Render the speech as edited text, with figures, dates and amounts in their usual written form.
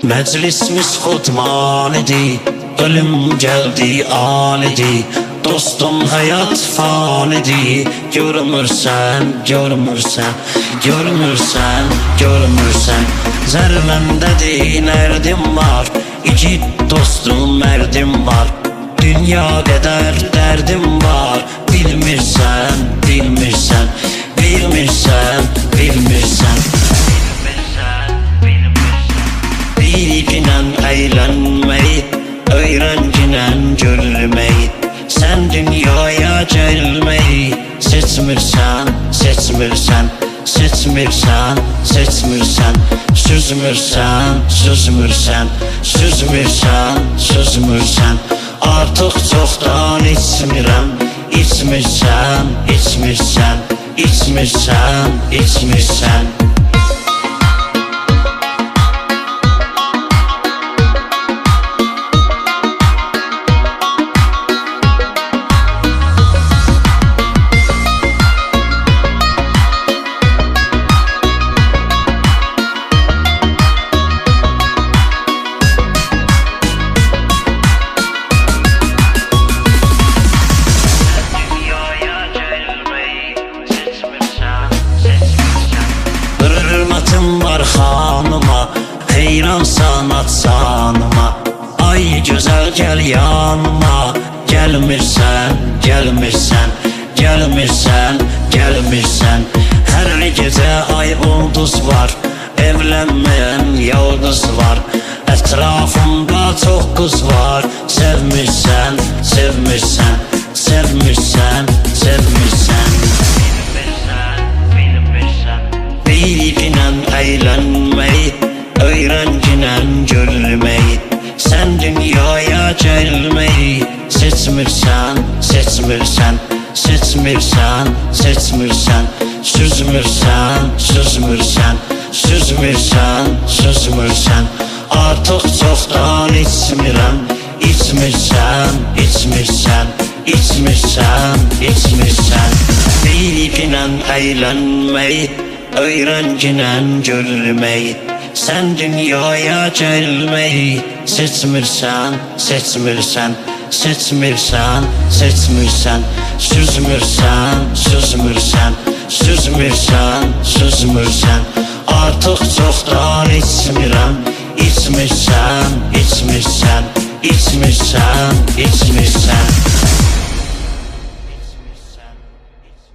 Meclisimiz hutman idi, ölüm geldi anidi. Dostum hayat fanidi, görmürsen, görmürsen, görmürsen, görmürsen. Zərrəmdədir nərdim var, iki dostum mərdim var. Dünya qədər dərdim var, bilmirsən, bilmirsən, bilmirsən, bilmirsən. Bilginən əylənməyi, öyrəncinen görməyi. Sən dünyaya gəlməyi seçmirsən, seçmirsən, seçmirsən, seçmirsən. Süzmürsən, süzmürsən, süzmürsən, süzmürsən. Artıq çoxdan içmirəm, içmirsən, içmirsən, içmirsən, içmirsən. Var xanıma, heyran sanat sanıma. Ay gözəl gəl yanıma, gəlmirsən, gəlmirsən, gəlmirsən, gəlmirsən. Hər gecə ay ulduz var, evlənməyən yıldız var. Ətrafımda çox qız var, sevmirsən, sevmirsən, sevmirsən, sevmirsən. Bilginən əylənməyi, öyrəncinen görməyi. Sən dünyaya gəlməyi seçmirsən, seçmirsən, seçmirsən, seçmirsən. Süzmürsən, süzmürsən, süzmürsən, süzmürsən. Artıq çoxdan içmirəm, içmirsən, içmirsən, içmirsən, içmirsən. Bilginən əylənməyi, öyrəncinen görməyi. Sən dünyaya gəlməyi seçmirsən, seçmirsən, seçmirsən, seçmirsən. Süzmürsən, süzmürsən, süzmürsən, süzmürsən. Artıq çoxdan içmirəm, içmirsən, içmirsən, içmirsən, içmirsən.